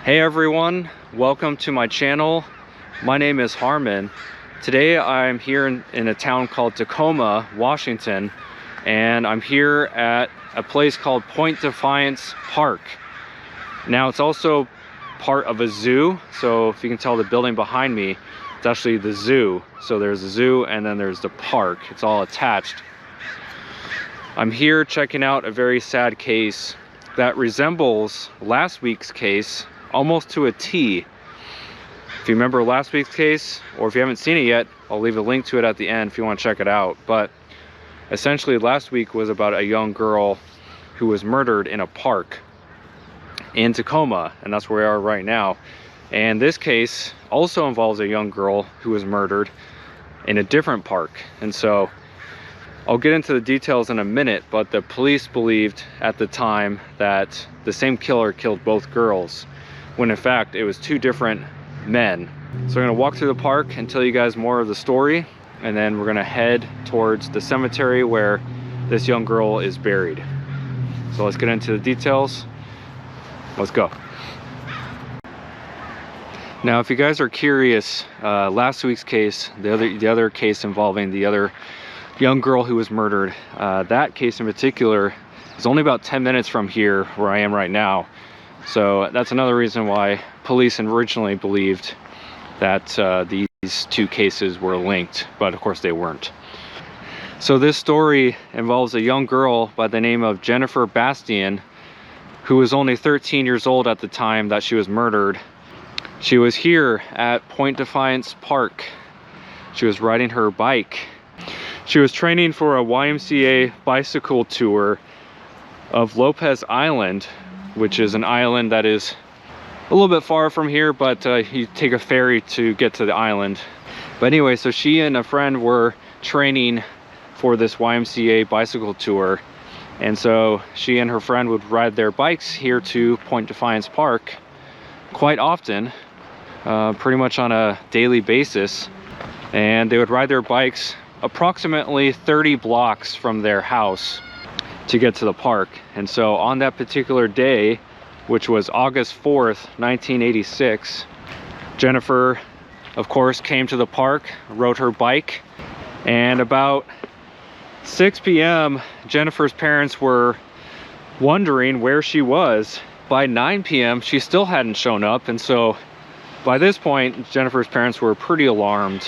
Hey everyone, welcome to my channel. My name is Harmon. Today I'm here in a town called Tacoma, Washington, and I'm here at a place called Point Defiance Park. Now it's also part of a zoo, so if you can tell the building behind me, it's actually the zoo. So there's the zoo and then there's the park. It's all attached. I'm here checking out a very sad case that resembles last week's case almost to a T. If you remember last week's case, or if you haven't seen it yet, I'll leave a link to it at the end if you want to check it out. But essentially last week was about a young girl who was murdered in a park in Tacoma, and that's where we are right now. And this case also involves a young girl who was murdered in a different park. And so I'll get into the details in a minute, but the police believed at the time that the same killer killed both girls, when in fact it was two different men. So I'm gonna walk through the park and tell you guys more of the story, and then we're gonna head towards the cemetery where this young girl is buried. So let's get into the details. Let's go. Now, if you guys are curious, last week's case, the other case involving the other young girl who was murdered, that case in particular is only about 10 minutes from here where I am right now. So that's another reason why police originally believed that these two cases were linked, but of course they weren't. So this story involves a young girl by the name of Jennifer Bastian, who was only 13 years old at the time that she was murdered. She was here at Point Defiance Park. She was riding her bike. She was training for a YMCA bicycle tour of Lopez Island, which is an island that is a little bit far from here, but you take a ferry to get to the island. But anyway, so she and a friend were training for this YMCA bicycle tour. And so she and her friend would ride their bikes here to Point Defiance Park quite often, pretty much on a daily basis. And they would ride their bikes approximately 30 blocks from their house to get to the park. And so on that particular day, which was August 4th, 1986, Jennifer, of course, came to the park, rode her bike, and about 6 p.m. Jennifer's parents were wondering where she was. By 9 p.m. she still hadn't shown up, and so by this point Jennifer's parents were pretty alarmed,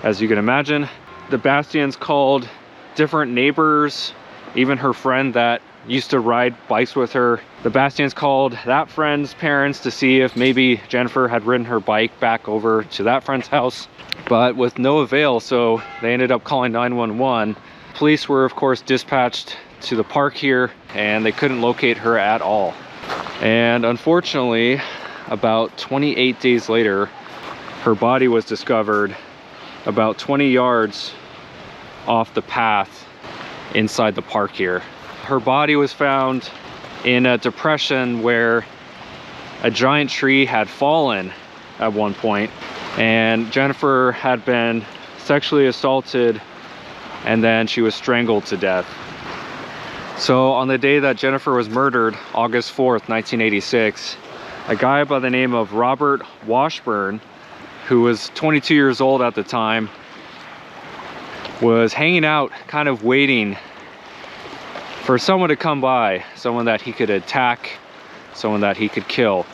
as you can imagine. The Bastians called different neighbors, even her friend that used to ride bikes with her. The Bastians called that friend's parents to see if maybe Jennifer had ridden her bike back over to that friend's house, but with no avail, so they ended up calling 911. Police were of course dispatched to the park here, and they couldn't locate her at all. And unfortunately, about 28 days later, her body was discovered about 20 yards off the path inside the park here. Her body was found in a depression where a giant tree had fallen at one point, and Jennifer had been sexually assaulted and then she was strangled to death. So on the day that Jennifer was murdered, August 4th, 1986, a guy by the name of Robert Washburn, who was 22 years old at the time, was hanging out, kind of waiting for someone to come by, someone that he could attack, someone that he could kill.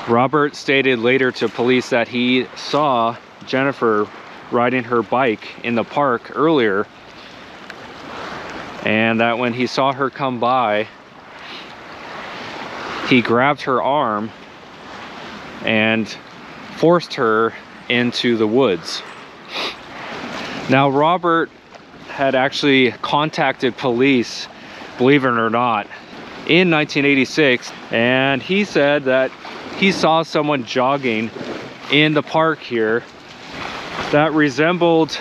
Robert stated later to police that he saw Jennifer riding her bike in the park earlier, and that when he saw her come by, he grabbed her arm and forced her into the woods. Now, Robert had actually contacted police, believe it or not, in 1986, and he said that he saw someone jogging in the park here that resembled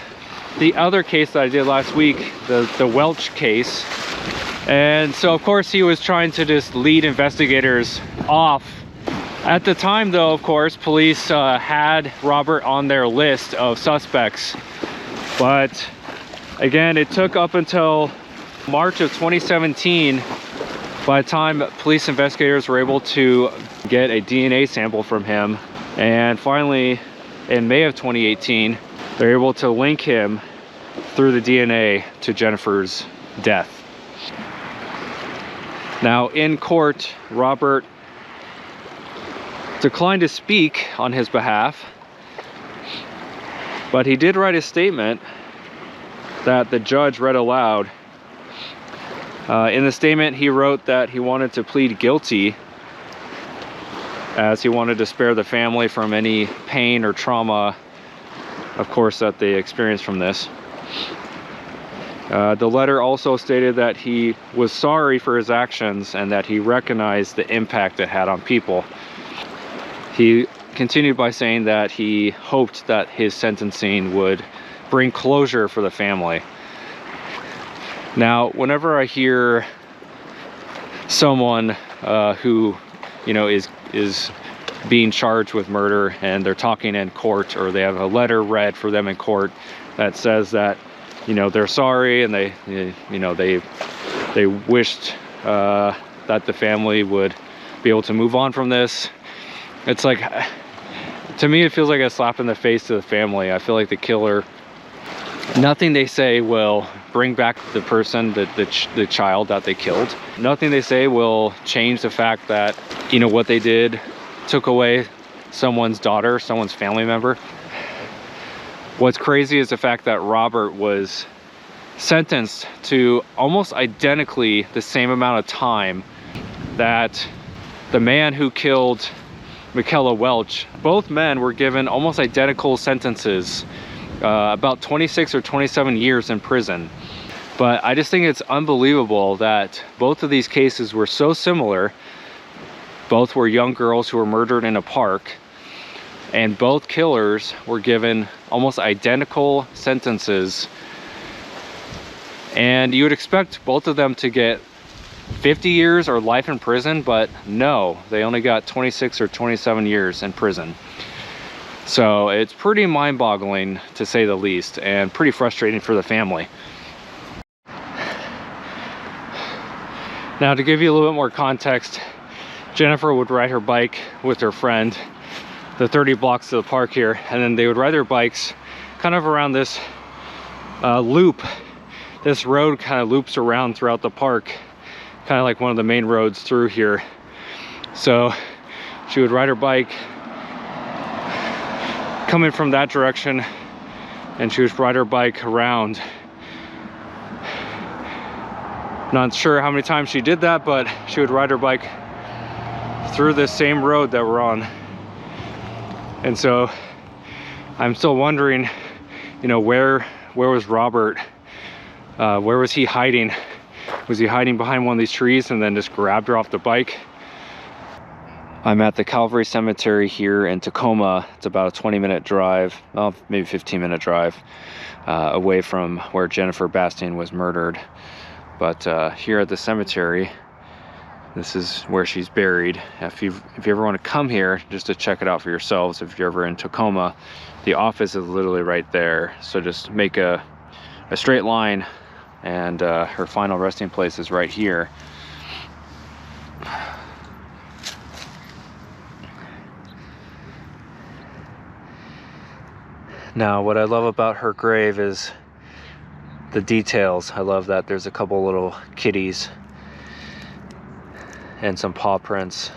the other case that I did last week, the Welch case. And so of course he was trying to just lead investigators off. At the time though, of course, police had Robert on their list of suspects, but again, it took up until March of 2017 By the time police investigators were able to get a DNA sample from him, and finally in May of 2018, they're able to link him through the DNA to Jennifer's death. Now in court, Robert declined to speak on his behalf, but he did write a statement that the judge read aloud. In the statement, he wrote that he wanted to plead guilty as he wanted to spare the family from any pain or trauma, of course, that they experienced from this. The letter also stated that he was sorry for his actions and that he recognized the impact it had on people. He continued by saying that he hoped that his sentencing would bring closure for the family. Now, whenever I hear someone who, you know, is being charged with murder and they're talking in court, or they have a letter read for them in court that says that, you know, they're sorry and they wished that the family would be able to move on from this, it's like, to me, it feels like a slap in the face to the family. I feel like the killer, nothing they say will bring back the person, the child that they killed. Nothing they say will change the fact that, you know, what they did took away someone's daughter, someone's family member. What's crazy is the fact that Robert was sentenced to almost identically the same amount of time that the man who killed Michaela Welch. Both men were given almost identical sentences, about 26 or 27 years in prison. But I just think it's unbelievable that both of these cases were so similar. Both were young girls who were murdered in a park, and both killers were given almost identical sentences. And you would expect both of them to get 50 years or life in prison, but no, they only got 26 or 27 years in prison. So it's pretty mind-boggling, to say the least, and pretty frustrating for the family. Now, to give you a little bit more context, Jennifer would ride her bike with her friend the 30 blocks to the park here, and then they would ride their bikes kind of around this loop. This road kind of loops around throughout the park, kind of like one of the main roads through here. So she would ride her bike coming from that direction, and she would ride her bike around. Not sure how many times she did that, but she would ride her bike through this same road that we're on. And so I'm still wondering, you know, where was Robert? Where was he hiding? Was he hiding behind one of these trees and then just grabbed her off the bike? I'm at the Calvary Cemetery here in Tacoma. It's about a 20-minute drive, well, maybe 15-minute drive away from where Jennifer Bastian was murdered. But here at the cemetery, this is where she's buried. If you ever want to come here just to check it out for yourselves, if you're ever in Tacoma, the office is literally right there. So just make a straight line, and her final resting place is right here. Now, what I love about her grave is the details. I love that there's a couple little kitties and some paw prints.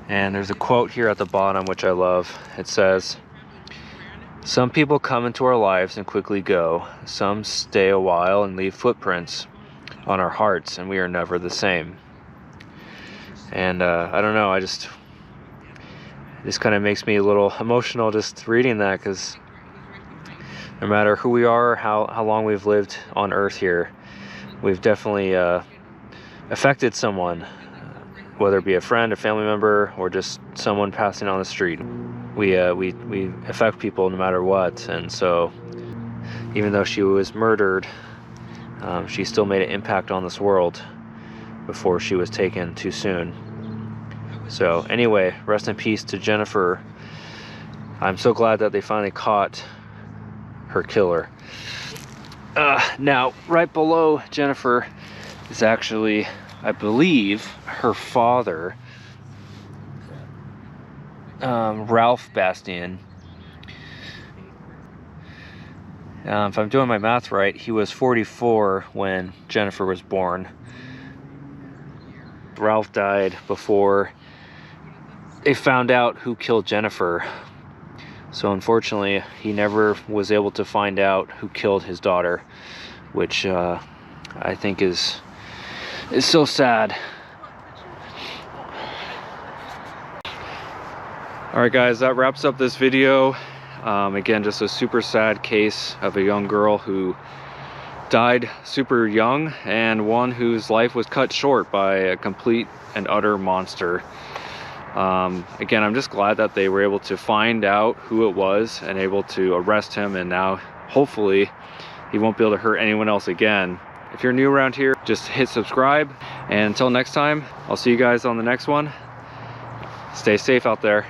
And there's a quote here at the bottom which I love. It says, "Some people come into our lives and quickly go. Some stay a while and leave footprints on our hearts, and we are never the same." And I don't know, it just kind of makes me a little emotional just reading that, because no matter who we are, how long we've lived on earth here, we've definitely affected someone, whether it be a friend, a family member, or just someone passing on the street. We affect people no matter what. And so even though she was murdered, she still made an impact on this world before she was taken too soon. So anyway, rest in peace to Jennifer I'm so glad that they finally caught her killer. Now, right below Jennifer is actually, I believe, her father, Ralph Bastian. If I'm doing my math right, he was 44 when Jennifer was born. Ralph died before they found out who killed Jennifer. So unfortunately, he never was able to find out who killed his daughter, which I think is so sad. All right, guys, that wraps up this video. Again, just a super sad case of a young girl who died super young, and one whose life was cut short by a complete and utter monster. Again, I'm just glad that they were able to find out who it was and able to arrest him, and now hopefully he won't be able to hurt anyone else again. If you're new around here, just hit subscribe, and until next time, I'll see you guys on the next one. Stay safe out there.